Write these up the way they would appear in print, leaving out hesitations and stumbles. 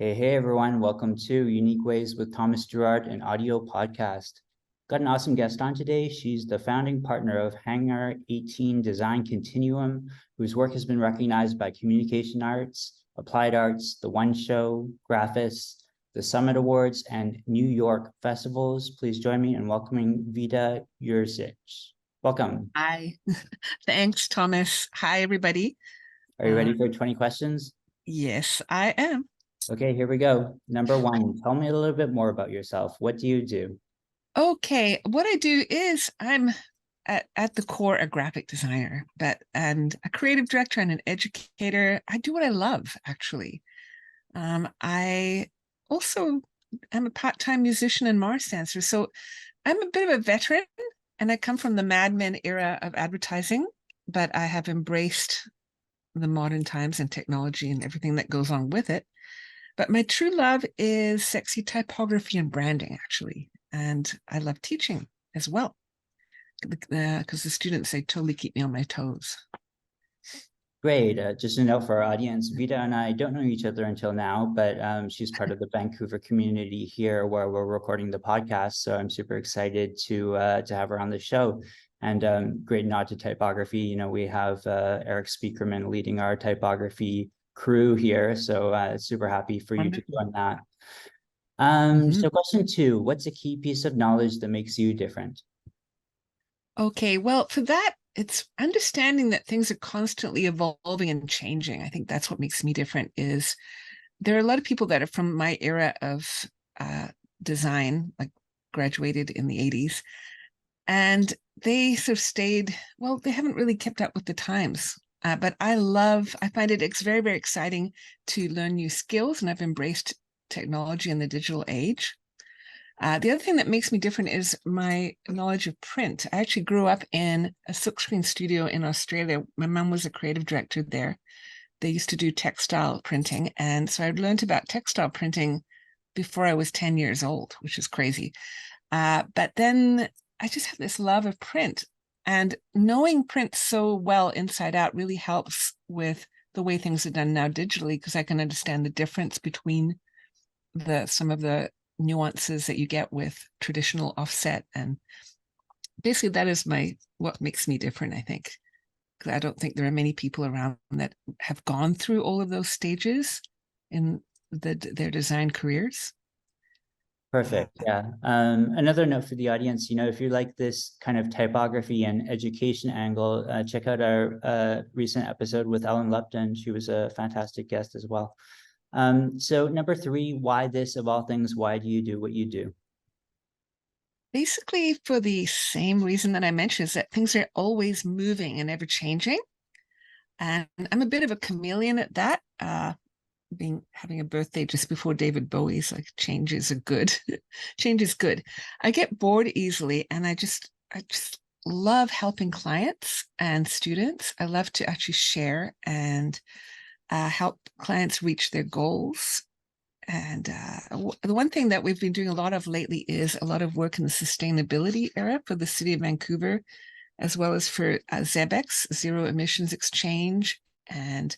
Hey everyone, welcome to Unique Ways with Thomas Gerard, an audio podcast. Got an awesome guest on today. She's the founding partner of Hangar 18 Design Continuum, whose work has been recognized by Communication Arts, Applied Arts, The One Show, Graphis, the Summit Awards, and New York festivals. Please join me in welcoming Vida Jurcic. Welcome. Hi, thanks, Thomas. Hi, everybody. Are you ready for 20 questions? Yes, I am. Okay, here we go. Number one, tell me a little bit more about yourself. What do you do? Okay, what I do is I'm at the core a graphic designer, and a creative director and an educator. I do what I love, actually. I also am a part-time musician and Mars dancer, so I'm a bit of a veteran, and I come from the Mad Men era of advertising, but I have embraced the modern times and technology and everything that goes on with it. But my true love is sexy typography and branding, actually. And I love teaching as well, because the students, they totally keep me on my toes. Great. Just a note for our audience, Vida and I don't know each other until now, but she's part of the Vancouver community here where we're recording the podcast. So I'm super excited to have her on the show. And great nod to typography. You know, we have Eric Speakerman leading our typography crew here. So super happy for you to join that. So question two, what's a key piece of knowledge that makes you different? Okay, well, for that, it's understanding that things are constantly evolving and changing. I think that's what makes me different. Is there are a lot of people that are from my era of design, like graduated in the 80s, and they sort of stayed, well, they haven't really kept up with the times. But I find it's very, very exciting to learn new skills, and I've embraced technology in the digital age. The other thing that makes me different is my knowledge of print. I actually grew up in a silkscreen studio in Australia. My mom was a creative director there. They used to do textile printing. And so I learned about textile printing before I was 10 years old, which is crazy. But then I just have this love of print. And knowing print so well inside out really helps with the way things are done now digitally, because I can understand the difference between some of the nuances that you get with traditional offset. And basically that is what makes me different, I think, because I don't think there are many people around that have gone through all of those stages in their design careers. Perfect. Yeah. Another note for the audience, you know, if you like this kind of typography and education angle, check out our recent episode with Ellen Lupton. She was a fantastic guest as well. So number three, why this of all things? Why do you do what you do? Basically, for the same reason that I mentioned, is that things are always moving and ever changing. And I'm a bit of a chameleon at that. Having a birthday just before David Bowie's, like, changes are good. Change is good. I get bored easily, and I just love helping clients and students. I love to actually share and help clients reach their goals. And the one thing that we've been doing a lot of lately is a lot of work in the sustainability area for the city of Vancouver, as well as for ZEBEX, Zero Emissions Exchange, and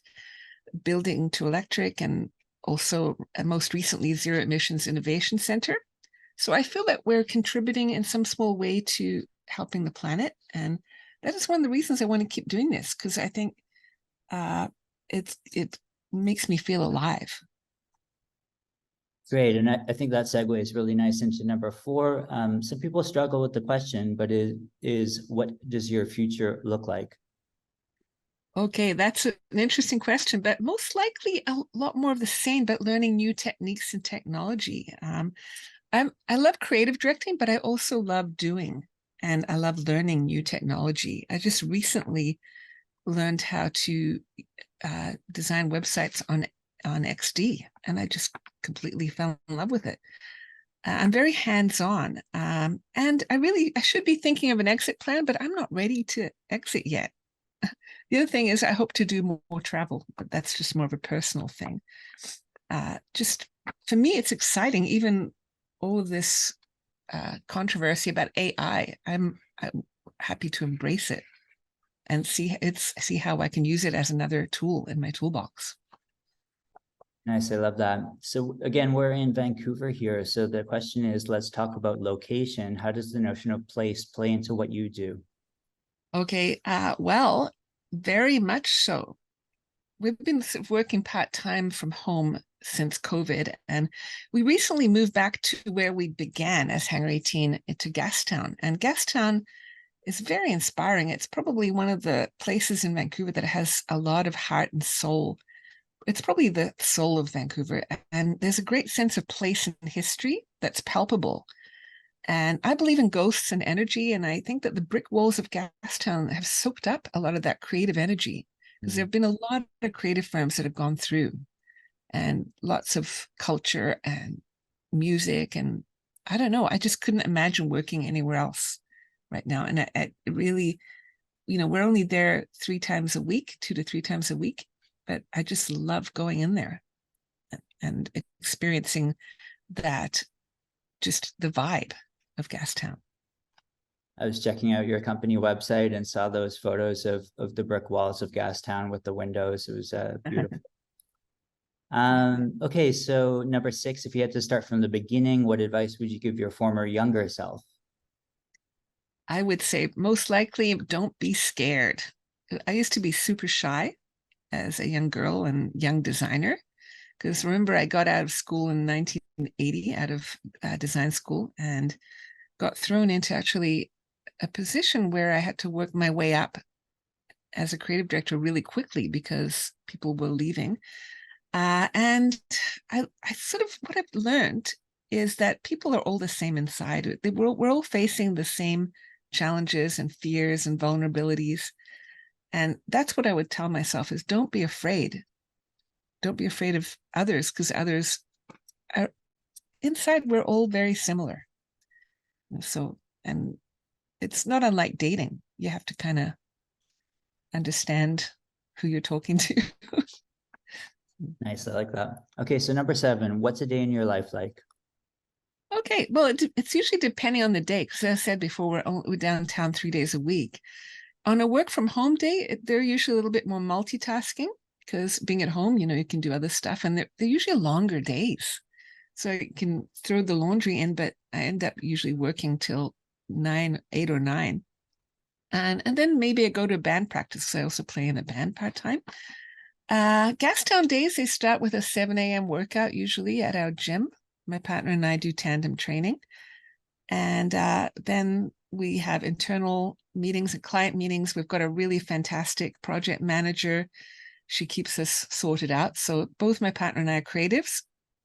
building to electric, and also most recently Zero Emissions Innovation Center. So I feel that we're contributing in some small way to helping the planet. And that is one of the reasons I want to keep doing this, because I think it makes me feel alive. Great. And I think that segue is really nice into number four. Some people struggle with the question, but it is, what does your future look like? Okay, that's an interesting question, but most likely a lot more of the same, but learning new techniques and technology. I love creative directing, but I also love doing, and I love learning new technology. I just recently learned how to design websites on XD, and I just completely fell in love with it. I'm very hands-on, and I should be thinking of an exit plan, but I'm not ready to exit yet. The other thing is I hope to do more travel, but that's just more of a personal thing. Just for me, it's exciting. Even all of this controversy about AI, I'm happy to embrace it and see how I can use it as another tool in my toolbox. Nice, I love that. So again, we're in Vancouver here. So the question is, let's talk about location. How does the notion of place play into what you do? Okay, well, very much so. We've been sort of working part-time from home since COVID, and we recently moved back to where we began as Hangar 18 to Gastown. And Gastown is very inspiring. It's probably one of the places in Vancouver that has a lot of heart and soul. It's probably the soul of Vancouver. And there's a great sense of place and history that's palpable. And I believe in ghosts and energy. And I think that the brick walls of Gastown have soaked up a lot of that creative energy, because there have been a lot of creative firms that have gone through, and lots of culture and music. And I don't know, I just couldn't imagine working anywhere else right now. And I really, we're only there 3 times a week, 2 to 3 times a week, but I just love going in there and experiencing that, just the vibe of Gastown. I was checking out your company website and saw those photos of the brick walls of Gastown with the windows. It was beautiful. Okay, so number 6, if you had to start from the beginning, what advice would you give your former younger self? I would say most likely don't be scared. I used to be super shy as a young girl and young designer, because remember, I got out of school in 1980, out of design school, and got thrown into actually a position where I had to work my way up as a creative director really quickly because people were leaving. And I sort of, what I've learned is that people are all the same inside. We're all facing the same challenges and fears and vulnerabilities. And that's what I would tell myself is don't be afraid. Don't be afraid of others, because others are inside, we're all very similar. So, and it's not unlike dating. You have to kind of understand who you're talking to. Nice, I like that. Okay, so number 7, what's a day in your life like? Okay, well, it's usually depending on the day. Because as I said before, we're downtown 3 days a week. On a work from home day, they're usually a little bit more multitasking, because being at home, you can do other stuff, and they're usually longer days. So I can throw the laundry in, but I end up usually working till 8 or 9. And then maybe I go to band practice. So I also play in a band part-time. Gastown days, they start with a 7 a.m. workout, usually at our gym. My partner and I do tandem training. And then we have internal meetings and client meetings. We've got a really fantastic project manager. She keeps us sorted out. So both my partner and I are creatives.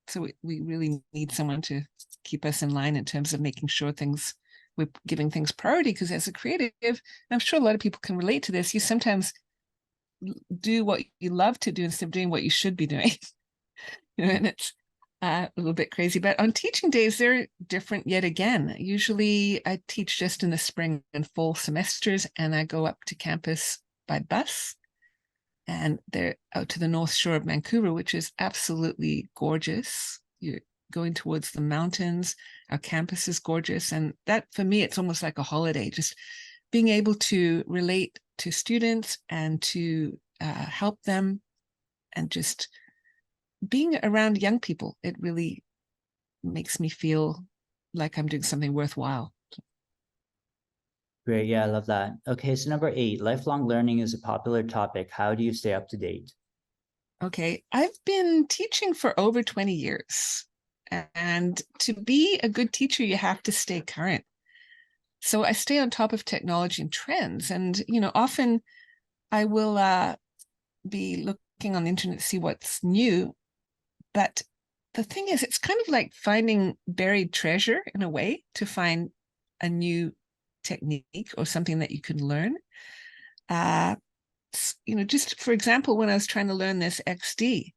So we really need someone to keep us in line in terms of making sure we're giving things priority. Because as a creative, and I'm sure a lot of people can relate to this, you sometimes do what you love to do instead of doing what you should be doing. And it's a little bit crazy. But on teaching days, they're different yet again. Usually I teach just in the spring and fall semesters, and I go up to campus by bus. And they're out to the North Shore of Vancouver, which is absolutely gorgeous. You're going towards the mountains. Our campus is gorgeous. And that, for me, it's almost like a holiday, just being able to relate to students and to help them, and just being around young people. It really makes me feel like I'm doing something worthwhile. Great, yeah, I love that. Okay, so number 8, lifelong learning is a popular topic. How do you stay up to date? Okay, I've been teaching for over 20 years. And to be a good teacher, you have to stay current. So I stay on top of technology and trends. And, often I will be looking on the internet to see what's new. But the thing is, it's kind of like finding buried treasure in a way, to find a new technique or something that you can learn. Just for example, when I was trying to learn this XD,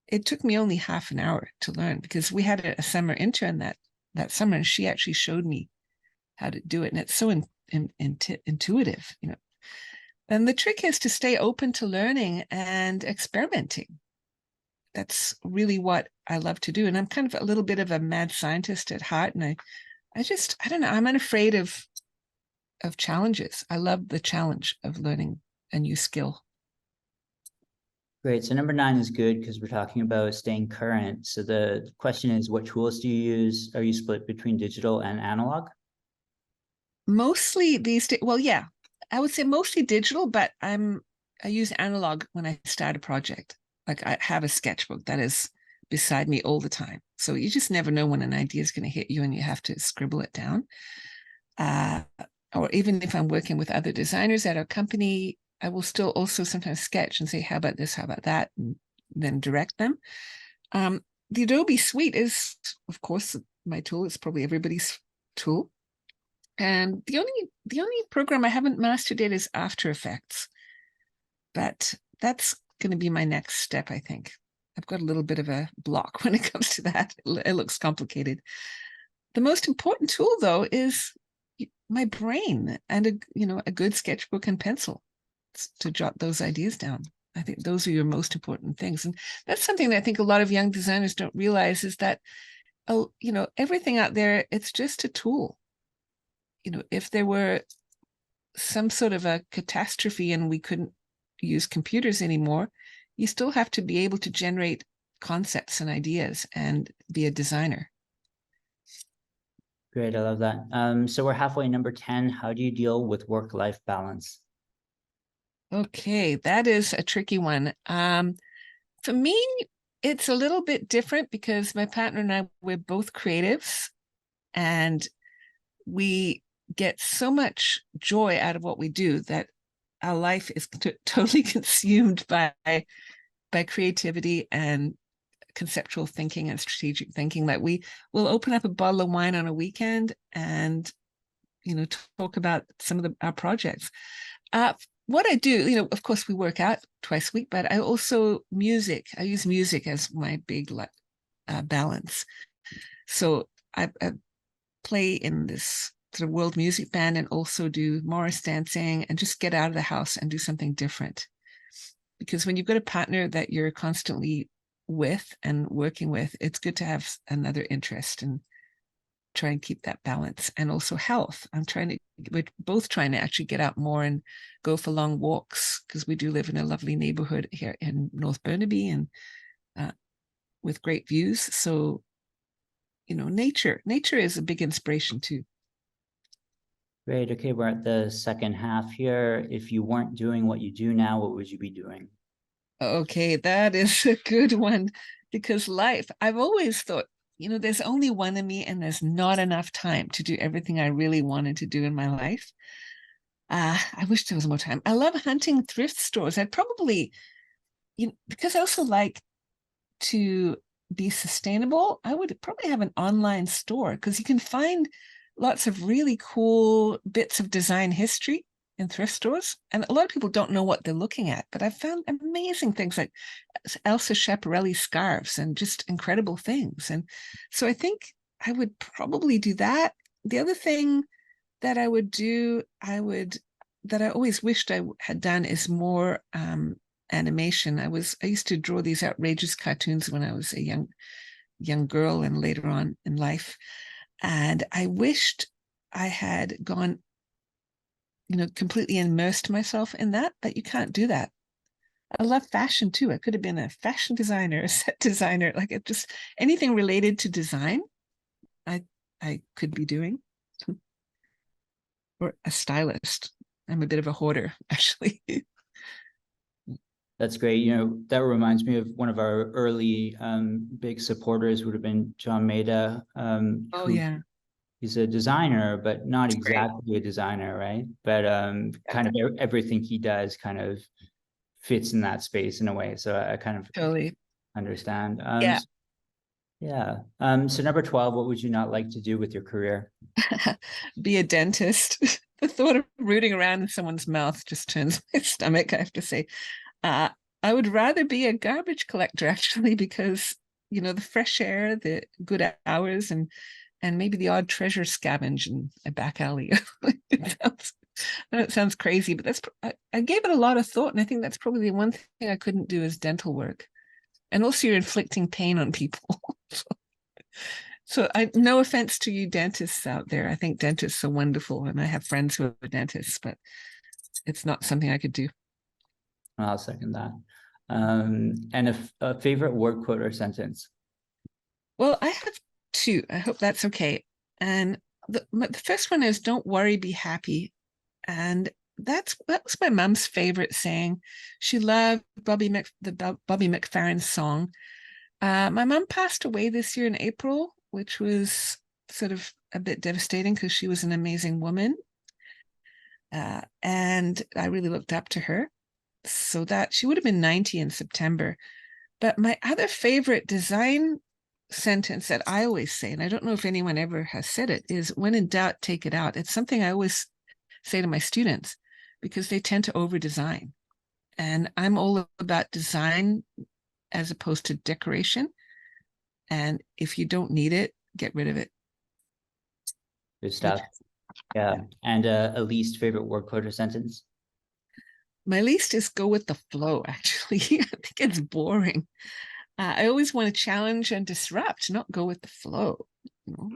it took me only half an hour to learn, because we had a summer intern that summer, and she actually showed me how to do it. And it's so intuitive. And the trick is to stay open to learning and experimenting. That's really what I love to do. And I'm kind of a little bit of a mad scientist at heart. And I don't know, I'm unafraid of challenges. I love the challenge of learning a new skill. Great. So number 9 is good because we're talking about staying current. So the question is, what tools do you use? Are you split between digital and analog? Mostly these days, well, yeah, I would say mostly digital, but I use analog when I start a project. Like I have a sketchbook that is beside me all the time. So you just never know when an idea is going to hit you and you have to scribble it down. Uh, or even if I'm working with other designers at our company, I will still also sometimes sketch and say, how about this? How about that? And then direct them. The Adobe Suite is, of course, my tool. It's probably everybody's tool. And the only program I haven't mastered yet is After Effects, but that's going to be my next step, I think. I've got a little bit of a block when it comes to that. It looks complicated. The most important tool, though, is my brain and a good sketchbook and pencil to jot those ideas down. I think those are your most important things, and that's something that I think a lot of young designers don't realize is that everything out there, it's just a tool. If there were some sort of a catastrophe and we couldn't use computers anymore, you still have to be able to generate concepts and ideas and be a designer. Great. I love that. So we're halfway. Number 10, how do you deal with work-life balance? Okay, that is a tricky one. For me, it's a little bit different because my partner and I, we're both creatives and we get so much joy out of what we do that our life is totally consumed by creativity and conceptual thinking and strategic thinking that we will open up a bottle of wine on a weekend and talk about some of our projects. What I do, of course, we work out twice a week, but I also I use music as my big balance. So I play in this sort of world music band and also do Morris dancing and just get out of the house and do something different. Because when you've got a partner that you're constantly with and working with, it's good to have another interest and try and keep that balance. And also health. We're both trying to actually get out more and go for long walks because we do live in a lovely neighborhood here in North Burnaby and with great views. So, nature is a big inspiration too. Great. Okay, we're at the second half here. If you weren't doing what you do now, what would you be doing? Okay, that is a good one because I've always thought, there's only one of me and there's not enough time to do everything I really wanted to do in my life. I wish there was more time. I love hunting thrift stores. I'd probably, because I also like to be sustainable, I would probably have an online store because you can find lots of really cool bits of design history in thrift stores. And a lot of people don't know what they're looking at, but I've found amazing things like Elsa Schiaparelli scarves and just incredible things. And so I think I would probably do that. The other thing that I would do, that I always wished I had done is more animation. I used to draw these outrageous cartoons when I was a young girl and later on in life. And I wished I had gone, completely immersed myself in that, but you can't do that. I love fashion too. I could have been a fashion designer, a set designer, like just anything related to design, I could be doing. Or a stylist. I'm a bit of a hoarder, actually. That's great. That reminds me of one of our early big supporters would have been John Maida. Oh yeah, He's a designer, but not that's great. exactly a designer, right? But Yeah, kind of everything he does kind of fits in that space in a way. So I kind of totally. understand. Yeah. Yeah. So number 12, what would you not like to do with your career? Be a dentist. The thought of rooting around in someone's mouth just turns my stomach, I have to say. Uh, I would rather be a garbage collector, actually, because, the fresh air, the good hours, and maybe the odd treasure scavenge in a back alley. It sounds crazy, but I gave it a lot of thought, and I think that's probably the one thing I couldn't do is dental work. And also you're inflicting pain on people. So no offense to you dentists out there. I think dentists are wonderful, and I have friends who are dentists, but it's not something I could do. I'll second that. And a favorite word, quote, or sentence. Well, I have two. I hope that's okay. And the first one is "Don't worry, be happy." And that was my mom's favorite saying. She loved Bobby McFerrin song. My mom passed away this year in April, which was sort of a bit devastating because she was an amazing woman. And I really looked up to her. So that she would have been 90 in September. But my other favorite design sentence that I always say, and I don't know if anyone ever has said it, is "When in doubt, take it out." It's something I always say to my students because they tend to over design. And I'm all about design as opposed to decoration. And if you don't need it, get rid of it. Good stuff. Yeah. And a least favorite word, quote, or sentence. My least is "Go with the flow," actually. I think it's boring. I always want to challenge and disrupt, not go with the flow.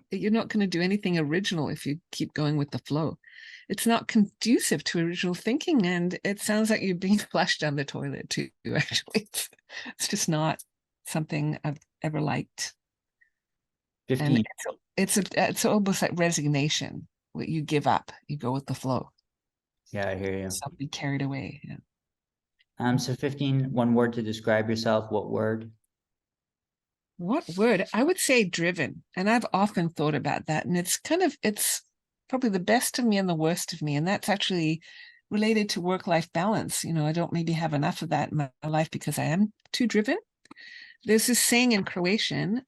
You're not going to do anything original if you keep going with the flow. It's not conducive to original thinking, and it sounds like you're being flushed down the toilet too. Actually, it's just not something I've ever liked. 15. And it's almost like resignation. You give up, you go with the flow. Yeah, I hear you. So be carried away. Yeah. So 15, one word to describe yourself. What word? What word? I would say driven. And I've often thought about that. And it's probably the best of me and the worst of me. And that's actually related to work-life balance. I don't maybe have enough of that in my life because I am too driven. There's this saying in Croatian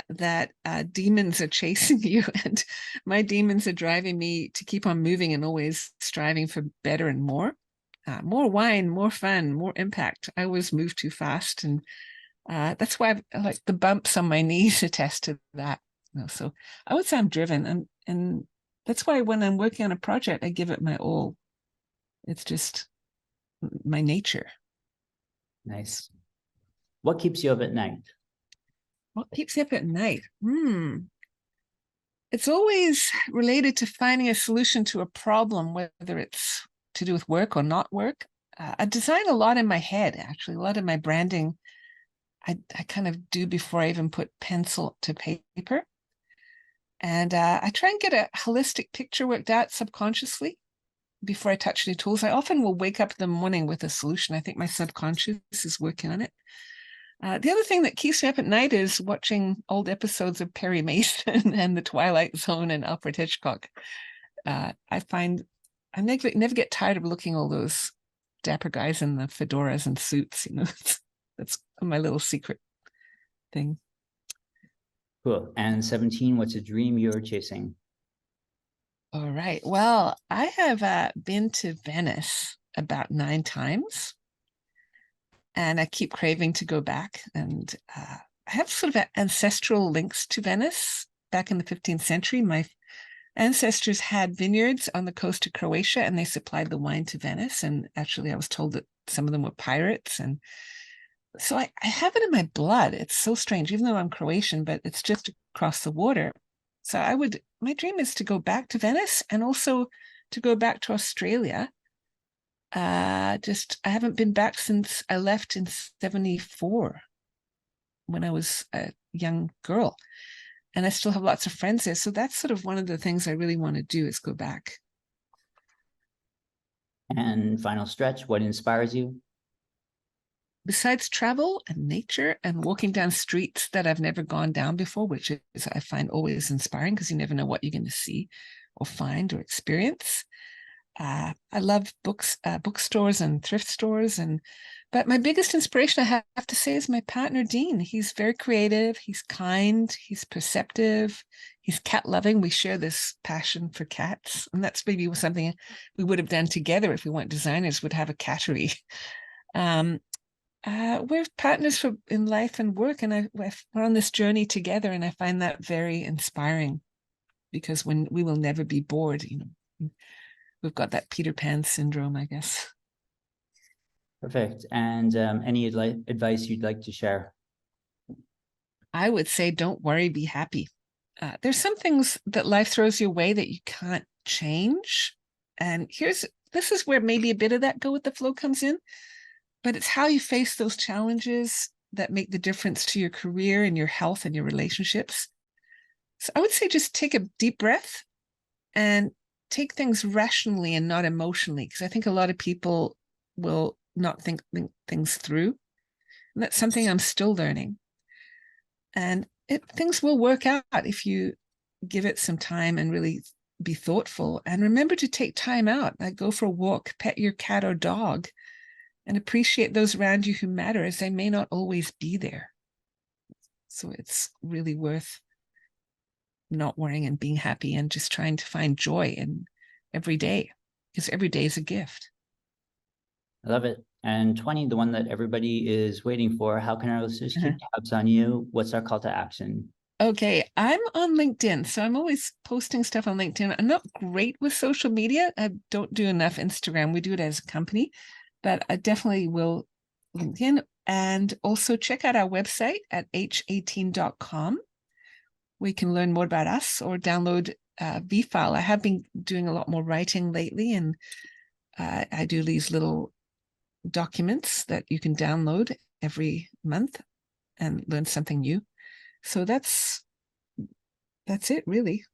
that demons are chasing you, and my demons are driving me to keep on moving and always striving for better and more. More wine, more fun, more impact. I always move too fast, and that's why I like the bumps on my knees attest to that. So I would say I'm driven, and that's why when I'm working on a project, I give it my all. It's just my nature. Nice. What keeps you up at night? What keeps you up at night? It's always related to finding a solution to a problem, whether it's to do with work or not work. I design a lot in my head, actually. A lot of my branding I kind of do before I even put pencil to paper. And I try and get a holistic picture worked out subconsciously before I touch any tools. I often will wake up in the morning with a solution. I think my subconscious is working on it. The other thing that keeps me up at night is watching old episodes of Perry Mason and The Twilight Zone and Alfred Hitchcock. I find I never get tired of looking all those dapper guys in the fedoras and suits. That's my little secret thing. Cool. And 17, what's a dream you're chasing? All right. Well, I have been to Venice about 9 times, and I keep craving to go back. And I have sort of ancestral links to Venice. Back in the 15th century, my ancestors had vineyards on the coast of Croatia, and they supplied the wine to Venice. And actually, I was told that some of them were pirates. And so I have it in my blood. It's so strange, even though I'm Croatian, but it's just across the water. So my dream is to go back to Venice and also to go back to Australia. I haven't been back since I left in 74 when I was a young girl. And I still have lots of friends there. So that's sort of one of the things I really want to do is go back. And final stretch, what inspires you? Besides travel and nature and walking down streets that I've never gone down before, which is I find always inspiring because you never know what you're going to see or find or experience. I love books, bookstores and thrift stores, but my biggest inspiration, I have to say, is my partner Dean. He's very creative. He's kind. He's perceptive. He's cat loving. We share this passion for cats, and that's maybe something we would have done together if we weren't designers. Would have a cattery. We're partners in life and work, and we're on this journey together, and I find that very inspiring because when we will never be bored, we've got that Peter Pan syndrome, I guess. Perfect. And any advice you'd like to share? I would say, don't worry, be happy. There's some things that life throws your way that you can't change. And this is where maybe a bit of that go with the flow comes in. but it's how you face those challenges that make the difference to your career and your health and your relationships. So I would say just take a deep breath and take things rationally and not emotionally, because I think a lot of people will not think things through. And that's something I'm still learning. And things will work out if you give it some time and really be thoughtful. And remember to take time out, like go for a walk, pet your cat or dog, and appreciate those around you who matter, as they may not always be there. So it's really worth not worrying and being happy and just trying to find joy in every day, because every day is a gift. I love it. And 20, the one that everybody is waiting for. How can our listeners keep tabs on you? What's our call to action? Okay, I'm on LinkedIn, so I'm always posting stuff on LinkedIn. I'm not great with social media. I don't do enough Instagram. We do it as a company, but I definitely will LinkedIn. And also check out our website at h18.com. We can learn more about us or download V-File. I have been doing a lot more writing lately, and I do these little documents that you can download every month and learn something new. So that's it really.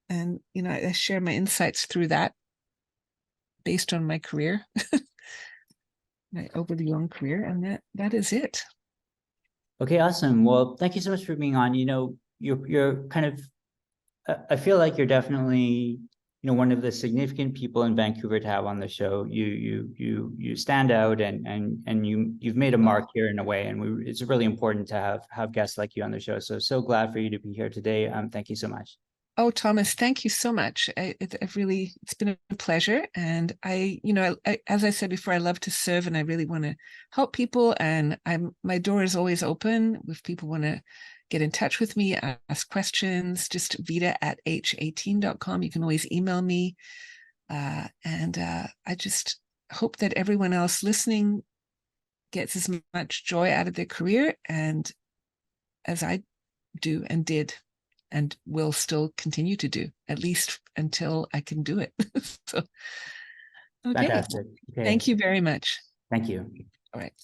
And I share my insights through that based on my career, my overly long career, and that is it. Okay, awesome. Well, thank you so much for being on. You're kind of, I feel like you're definitely, one of the significant people in Vancouver to have on the show. You stand out, and you've made a mark here in a way, and it's really important to have guests like you on the show. So glad for you to be here today. Thank you so much. Oh, Thomas, thank you so much. It's been a pleasure. And as I said before, I love to serve, and I really want to help people. And my door is always open if people want to get in touch with me, ask questions, just vida@h18.com. You can always email me. I just hope that everyone else listening gets as much joy out of their career and as I do and did and will still continue to do, at least until I can do it. So, okay. Fantastic. Okay. Thank you very much. Thank you. All right.